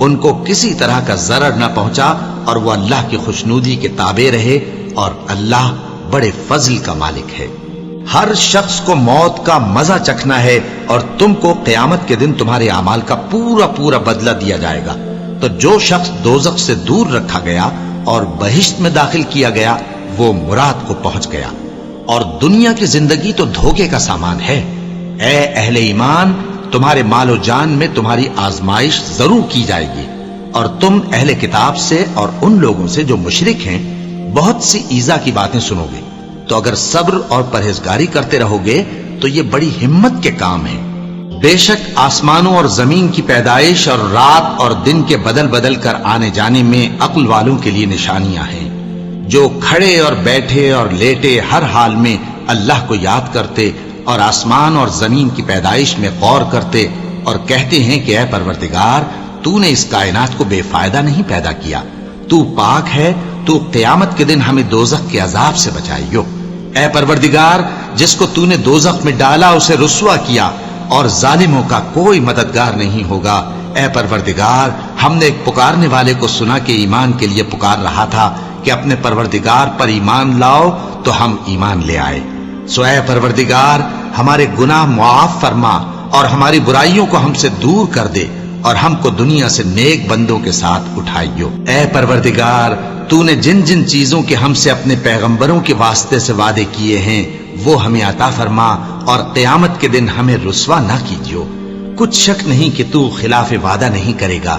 ان کو کسی طرح کا ضرر نہ پہنچا اور وہ اللہ کی خوشنودی کے تابع رہے، اور اللہ بڑے فضل کا مالک ہے۔ ہر شخص کو موت کا مزہ چکھنا ہے، اور تم کو قیامت کے دن تمہارے اعمال کا پورا پورا بدلہ دیا جائے گا۔ تو جو شخص دوزخ سے دور رکھا گیا اور بہشت میں داخل کیا گیا وہ مراد کو پہنچ گیا، اور دنیا کی زندگی تو دھوکے کا سامان ہے۔ اے اہل ایمان، تمہارے مال و جان میں تمہاری آزمائش ضرور کی جائے گی، اور تم اہل کتاب سے اور ان لوگوں سے جو مشرک ہیں بہت سی ایذا کی باتیں سنو گے، تو اگر صبر اور پرہیزگاری کرتے رہو گے تو یہ بڑی ہمت کے کام ہے۔ بے شک آسمانوں اور زمین کی پیدائش اور رات اور دن کے بدل بدل کر آنے جانے میں عقل والوں کے لیے نشانیاں ہیں، جو کھڑے اور بیٹھے اور لیٹے ہر حال میں اللہ کو یاد کرتے اور آسمان اور زمین کی پیدائش میں غور کرتے اور کہتے ہیں کہ اے پروردگار، تو نے اس کائنات کو بے فائدہ نہیں پیدا کیا، تو پاک ہے، تو قیامت کے دن ہمیں دوزخ کے عذاب سے بچائیو۔ اے پروردگار، جس کو تو نے دوزخ میں ڈالا اسے رسوا کیا، اور ظالموں کا کوئی مددگار نہیں ہوگا۔ اے پروردگار، ہم نے ایک پکارنے والے کو سنا کہ ایمان کے لیے پکار رہا تھا کہ اپنے پروردگار پر ایمان لاؤ، تو ہم ایمان لے آئے۔ سو اے پروردگار، ہمارے گناہ معاف فرما اور ہماری برائیوں کو ہم سے دور کر دے، اور ہم کو دنیا سے نیک بندوں کے ساتھ اٹھائیو۔ اے پروردگار، تو نے جن جن چیزوں کے ہم سے اپنے پیغمبروں کے واسطے سے وعدے کیے ہیں وہ ہمیں عطا فرما، اور قیامت کے دن ہمیں رسوا نہ کیجیو۔ کچھ شک نہیں کہ تو خلاف وعدہ نہیں کرے گا۔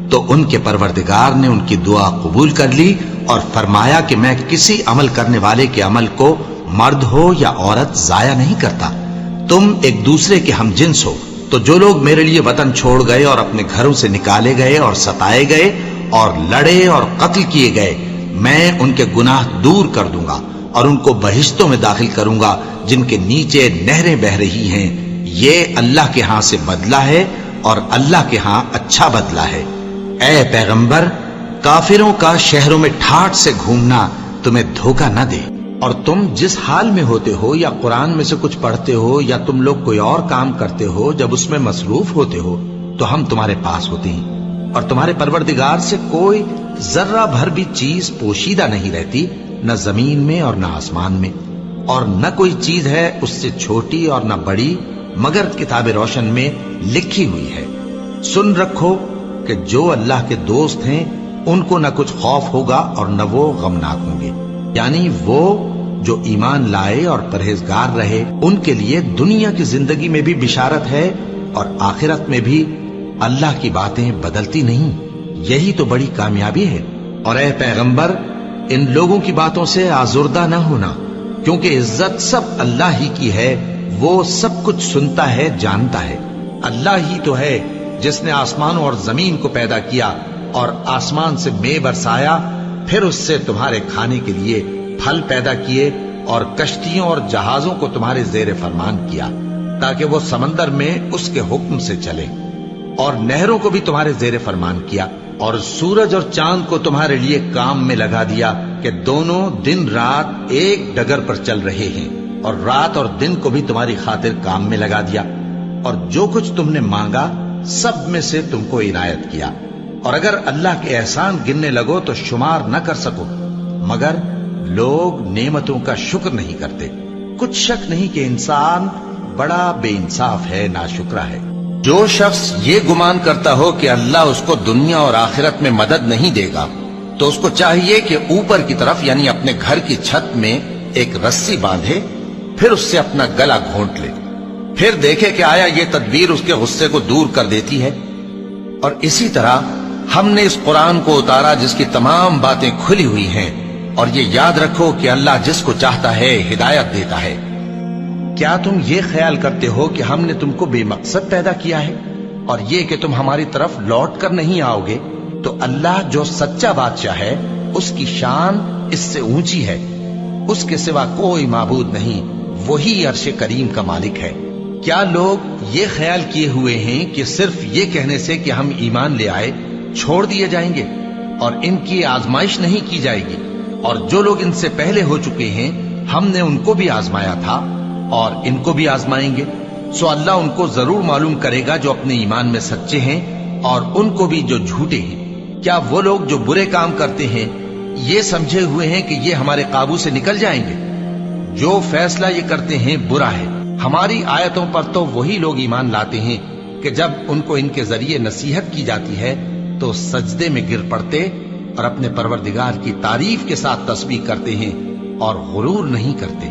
تو ان کے پروردگار نے ان کی دعا قبول کر لی اور فرمایا کہ میں کسی عمل کرنے والے کے عمل کو مرد ہو یا عورت ضائع نہیں کرتا، تم ایک دوسرے کے ہم جنس ہو۔ تو جو لوگ میرے لیے وطن چھوڑ گئے اور اپنے گھروں سے نکالے گئے اور ستائے گئے اور لڑے اور قتل کیے گئے، میں ان کے گناہ دور کر دوں گا اور ان کو بہشتوں میں داخل کروں گا جن کے نیچے نہریں بہ رہی ہیں۔ یہ اللہ کے ہاں سے بدلہ ہے، اور اللہ کے ہاں اچھا بدلہ ہے۔ اے پیغمبر، کافروں کا شہروں میں ٹھاٹھ سے گھومنا تمہیں دھوکہ نہ دے، اور تم جس حال میں ہوتے ہو یا قرآن میں سے کچھ پڑھتے ہو یا تم لوگ کوئی اور کام کرتے ہو، جب اس میں مصروف ہوتے ہو تو ہم تمہارے پاس ہوتے ہیں، اور تمہارے پروردگار سے کوئی ذرہ بھر بھی چیز پوشیدہ نہیں رہتی، نہ زمین میں اور نہ آسمان میں، اور نہ کوئی چیز ہے اس سے چھوٹی اور نہ بڑی مگر کتاب روشن میں لکھی ہوئی ہے۔ سن رکھو کہ جو اللہ کے دوست ہیں ان کو نہ کچھ خوف ہوگا اور نہ وہ غمناک ہوں گے، یعنی وہ جو ایمان لائے اور پرہیزگار رہے ان کے لیے دنیا کی زندگی میں بھی بشارت ہے، اور آخرت میں بھی اللہ کی باتیں بدلتی نہیں۔ یہی تو بڑی کامیابی ہے۔ اور اے پیغمبر، ان لوگوں کی باتوں سے آزردہ نہ ہونا، کیونکہ عزت سب اللہ ہی کی ہے، وہ سب کچھ سنتا ہے، جانتا ہے۔ اللہ ہی تو ہے جس نے آسمانوں اور زمین کو پیدا کیا اور آسمان سے مے برسایا، پھر اس سے تمہارے کھانے کے لیے پھل پیدا کیے اور کشتیوں اور جہازوں کو تمہارے زیر فرمان کیا تاکہ وہ سمندر میں اس کے حکم سے چلے، اور نہروں کو بھی تمہارے زیر فرمان کیا، اور سورج اور چاند کو تمہارے لیے کام میں لگا دیا کہ دونوں دن رات ایک ڈگر پر چل رہے ہیں، اور رات اور دن کو بھی تمہاری خاطر کام میں لگا دیا، اور جو کچھ تم نے مانگا سب میں سے تم کو عنایت کیا، اور اگر اللہ کے احسان گننے لگو تو شمار نہ کر سکو، مگر لوگ نعمتوں کا شکر نہیں کرتے۔ کچھ شک نہیں کہ انسان بڑا بے انصاف ہے، ناشکرا ہے۔ جو شخص یہ گمان کرتا ہو کہ اللہ اس کو دنیا اور آخرت میں مدد نہیں دے گا، تو اس کو چاہیے کہ اوپر کی طرف یعنی اپنے گھر کی چھت میں ایک رسی باندھے، پھر اس سے اپنا گلا گھونٹ لے، پھر دیکھے کہ آیا یہ تدبیر اس کے غصے کو دور کر دیتی ہے۔ اور اسی طرح ہم نے اس قرآن کو اتارا جس کی تمام باتیں کھلی ہوئی ہیں، اور یہ یاد رکھو کہ اللہ جس کو چاہتا ہے ہدایت دیتا ہے۔ کیا تم یہ خیال کرتے ہو کہ ہم نے تم کو بے مقصد پیدا کیا ہے، اور یہ کہ تم ہماری طرف لوٹ کر نہیں آؤ گے؟ تو اللہ جو سچا بادشاہ ہے اس کی شان اس سے اونچی ہے، اس کے سوا کوئی معبود نہیں، وہی عرش کریم کا مالک ہے۔ کیا لوگ یہ خیال کیے ہوئے ہیں کہ صرف یہ کہنے سے کہ ہم ایمان لے آئے چھوڑ دیے جائیں گے اور ان کی آزمائش نہیں کی جائے گی؟ اور جو لوگ ان سے پہلے ہو چکے ہیں ہم نے ان کو بھی آزمایا تھا اور ان کو بھی آزمائیں گے، سو اللہ ان کو ضرور معلوم کرے گا جو اپنے ایمان میں سچے ہیں اور ان کو بھی جو جھوٹے ہیں۔ کیا وہ لوگ جو برے کام کرتے ہیں یہ سمجھے ہوئے ہیں کہ یہ ہمارے قابو سے نکل جائیں گے؟ جو فیصلہ یہ کرتے ہیں برا ہے۔ ہماری آیتوں پر تو وہی لوگ ایمان لاتے ہیں کہ جب ان کو ان کے ذریعے نصیحت کی جاتی ہے تو سجدے میں گر پڑتے اور اپنے پروردگار کی تعریف کے ساتھ تسبیح کرتے ہیں اور غرور نہیں کرتے۔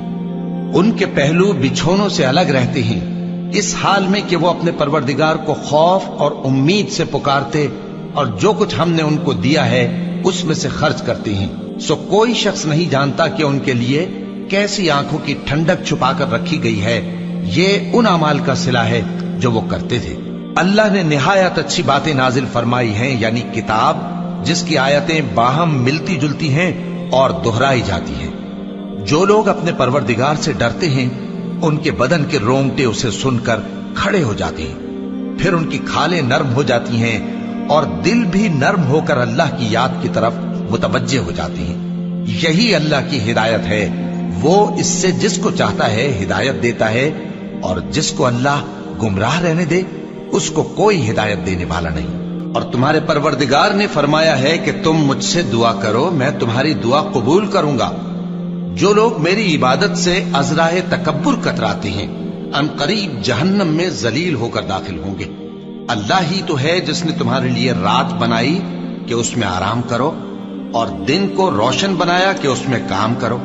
ان کے پہلو بچھونوں سے الگ رہتے ہیں، اس حال میں کہ وہ اپنے پروردگار کو خوف اور امید سے پکارتے اور جو کچھ ہم نے ان کو دیا ہے اس میں سے خرچ کرتے ہیں۔ سو کوئی شخص نہیں جانتا کہ ان کے لیے کیسی آنکھوں کی ٹھنڈک چھپا کر رکھی گئی ہے، یہ ان اعمال کا صلہ ہے جو وہ کرتے تھے۔ اللہ نے نہایت اچھی باتیں نازل فرمائی ہیں، یعنی کتاب جس کی آیتیں باہم ملتی جلتی ہیں اور دہرائی جاتی ہیں۔ جو لوگ اپنے پروردگار سے ڈرتے ہیں ان کے بدن کے رونگٹے اسے سن کر کھڑے ہو جاتے ہیں، پھر ان کی کھالیں نرم ہو جاتی ہیں اور دل بھی نرم ہو کر اللہ کی یاد کی طرف متوجہ ہو جاتی ہیں۔ یہی اللہ کی ہدایت ہے، وہ اس سے جس کو چاہتا ہے ہدایت دیتا ہے، اور جس کو اللہ گمراہ رہنے دے اس کو کوئی ہدایت دینے والا نہیں۔ اور تمہارے پروردگار نے فرمایا ہے کہ تم مجھ سے دعا کرو، میں تمہاری دعا قبول کروں گا۔ جو لوگ میری عبادت سے ازراہ تکبر کتراتے ہیں ان قریب جہنم میں ذلیل ہو کر داخل ہوں گے۔ اللہ ہی تو ہے جس نے تمہارے لیے رات بنائی کہ اس میں آرام کرو اور دن کو روشن بنایا کہ اس میں کام کرو۔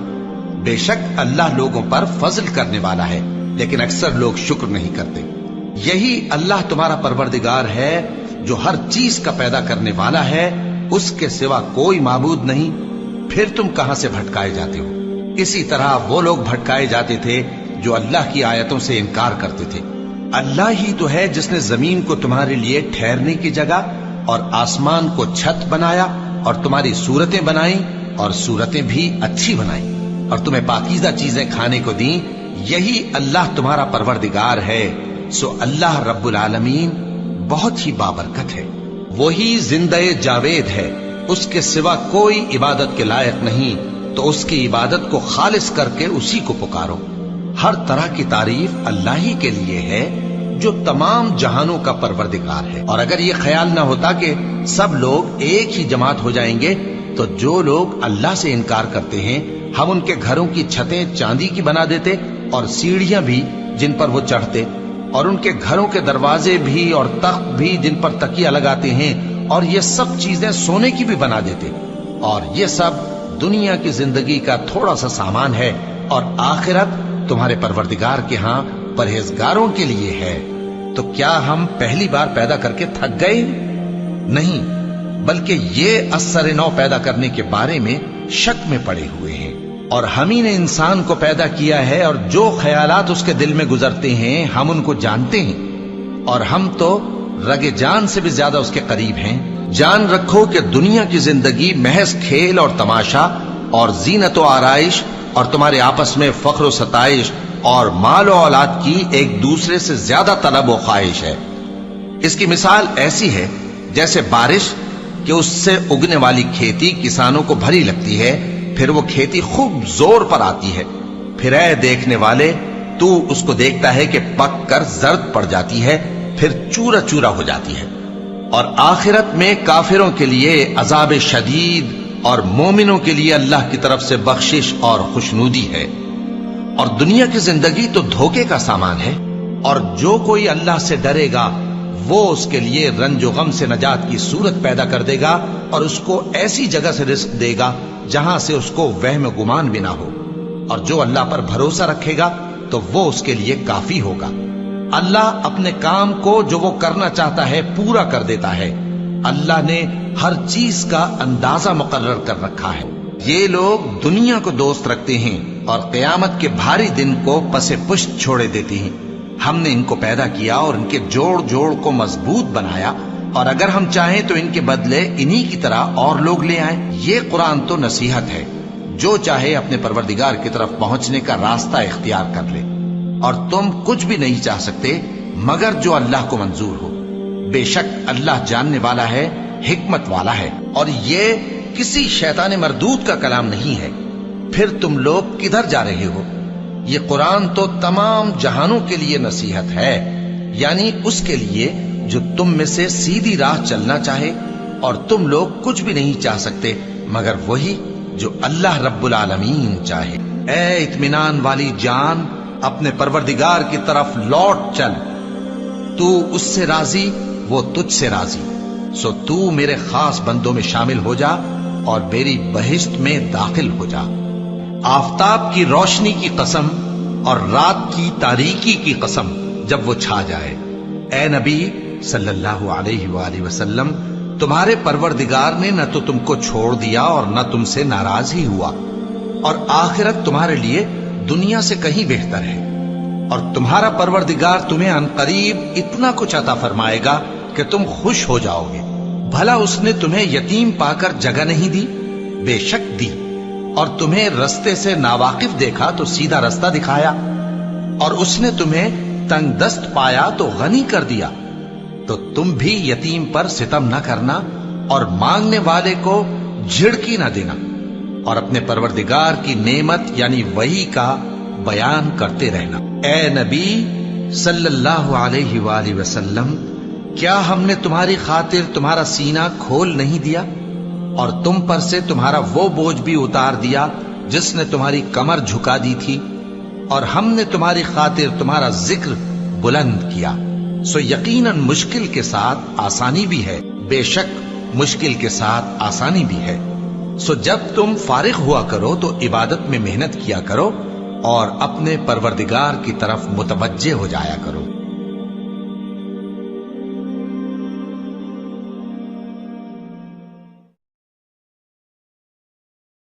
بے شک اللہ لوگوں پر فضل کرنے والا ہے، لیکن اکثر لوگ شکر نہیں کرتے۔ یہی اللہ تمہارا پروردگار ہے جو ہر چیز کا پیدا کرنے والا ہے، اس کے سوا کوئی معبود نہیں، پھر تم کہاں سے بھٹکائے جاتے ہو؟ اسی طرح وہ لوگ بھٹکائے جاتے تھے جو اللہ کی آیتوں سے انکار کرتے تھے۔ اللہ ہی تو ہے جس نے زمین کو تمہارے لیے ٹھہرنے کی جگہ اور آسمان کو چھت بنایا اور تمہاری صورتیں بنائیں اور صورتیں بھی اچھی بنائیں اور تمہیں پاکیزہ چیزیں کھانے کو دیں۔ یہی اللہ تمہارا پروردگار ہے، سو اللہ رب العالمین بہت ہی بابرکت ہے۔ وہی زندہ جاوید ہے، اس کے سوا کوئی عبادت کے لائق نہیں، تو اس کی عبادت کو خالص کر کے اسی کو پکارو۔ ہر طرح کی تعریف اللہ ہی کے لیے ہے جو تمام جہانوں کا پروردگار ہے۔ اور اگر یہ خیال نہ ہوتا کہ سب لوگ ایک ہی جماعت ہو جائیں گے تو جو لوگ اللہ سے انکار کرتے ہیں ہم ان کے گھروں کی چھتیں چاندی کی بنا دیتے اور سیڑھیاں بھی جن پر وہ چڑھتے، اور ان کے گھروں کے دروازے بھی اور تخت بھی جن پر تکیہ لگاتے ہیں، اور یہ سب چیزیں سونے کی بھی بنا دیتے۔ اور یہ سب دنیا کی زندگی کا تھوڑا سا سامان ہے، اور آخرت تمہارے پروردگار کے ہاں پرہیزگاروں کے لیے ہے۔ تو کیا ہم پہلی بار پیدا کر کے تھک گئے؟ نہیں، بلکہ یہ اثر نو پیدا کرنے کے بارے میں شک میں پڑے ہوئے ہیں۔ اور ہم ہی نے انسان کو پیدا کیا ہے، اور جو خیالات اس کے دل میں گزرتے ہیں ہم ان کو جانتے ہیں، اور ہم تو رگ جان سے بھی زیادہ اس کے قریب ہیں۔ جان رکھو کہ دنیا کی زندگی محض کھیل اور تماشا اور زینت و آرائش اور تمہارے آپس میں فخر و ستائش اور مال و اولاد کی ایک دوسرے سے زیادہ طلب و خواہش ہے۔ اس کی مثال ایسی ہے جیسے بارش کہ اس سے اگنے والی کھیتی کسانوں کو بھری لگتی ہے، پھر وہ کھیتی خوب زور پر آتی ہے، پھر اے دیکھنے والے تو اس کو دیکھتا ہے کہ پک کر زرد پڑ جاتی ہے، پھر چورا چورا ہو جاتی ہے۔ اور آخرت میں کافروں کے لیے عذاب شدید اور مومنوں کے لیے اللہ کی طرف سے بخشش اور خوشنودی ہے۔ اور دنیا کی زندگی تو دھوکے کا سامان ہے، اور جو کوئی اللہ سے ڈرے گا وہ اس کے لیے رنج و غم سے نجات کی صورت پیدا کر دے گا، اور اس کو ایسی جگہ سے رزق دے گا جہاں سے اس کو وہم و گمان بھی نہ ہو۔ اور جو اللہ پر بھروسہ رکھے گا تو وہ اس کے لیے کافی ہوگا۔ اللہ اپنے کام کو جو وہ کرنا چاہتا ہے پورا کر دیتا ہے۔ اللہ نے ہر چیز کا اندازہ مقرر کر رکھا ہے۔ یہ لوگ دنیا کو دوست رکھتے ہیں اور قیامت کے بھاری دن کو پس پشت چھوڑے دیتے ہیں۔ ہم نے ان کو پیدا کیا اور ان کے جوڑ جوڑ کو مضبوط بنایا، اور اگر ہم چاہیں تو ان کے بدلے انہی کی طرح اور لوگ لے آئیں۔ یہ قرآن تو نصیحت ہے، جو چاہے اپنے پروردگار کی طرف پہنچنے کا راستہ اختیار کر لے، اور تم کچھ بھی نہیں چاہ سکتے مگر جو اللہ کو منظور ہو۔ بے شک اللہ جاننے والا ہے، حکمت والا ہے۔ اور یہ کسی شیطان مردود کا کلام نہیں ہے۔ پھر تم لوگ کدھر جا رہے ہو؟ یہ قرآن تو تمام جہانوں کے لیے نصیحت ہے، یعنی اس کے لیے جو تم میں سے سیدھی راہ چلنا چاہے، اور تم لوگ کچھ بھی نہیں چاہ سکتے مگر وہی جو اللہ رب العالمین چاہے۔ اے اطمینان والی جان، اپنے پروردگار کی طرف لوٹ چل، تو اس سے راضی، وہ تجھ سے راضی، سو تو میرے خاص بندوں میں شامل ہو جا اور میری بہشت میں داخل ہو جا۔ آفتاب کی روشنی کی قسم اور رات کی تاریکی کی قسم جب وہ چھا جائے، اے نبی صلی اللہ علیہ وآلہ وسلم، تمہارے پروردگار نے نہ تو تم کو چھوڑ دیا اور نہ تم سے ناراض ہی ہوا، اور آخرت تمہارے لیے دنیا سے کہیں بہتر ہے، اور تمہارا پروردگار تمہیں عنقریب اتنا کچھ عطا فرمائے گا کہ تم خوش ہو جاؤ گے۔ بھلا اس نے تمہیں یتیم پا کر جگہ نہیں دی؟ بے شک دی، اور تمہیں رستے سے ناواقف دیکھا تو سیدھا رستہ دکھایا، اور اس نے تمہیں تنگ دست پایا تو غنی کر دیا۔ تو تم بھی یتیم پر ستم نہ کرنا اور مانگنے والے کو جھڑکی نہ دینا، اور اپنے پروردگار کی نعمت یعنی وحی کا بیان کرتے رہنا۔ اے نبی صلی اللہ علیہ وآلہ وسلم، کیا ہم نے تمہاری خاطر تمہارا سینہ کھول نہیں دیا اور تم پر سے تمہارا وہ بوجھ بھی اتار دیا جس نے تمہاری کمر جھکا دی تھی، اور ہم نے تمہاری خاطر تمہارا ذکر بلند کیا۔ سو یقیناً مشکل کے ساتھ آسانی بھی ہے، بے شک مشکل کے ساتھ آسانی بھی ہے۔ سو جب تم فارغ ہوا کرو تو عبادت میں محنت کیا کرو اور اپنے پروردگار کی طرف متوجہ ہو جایا کرو۔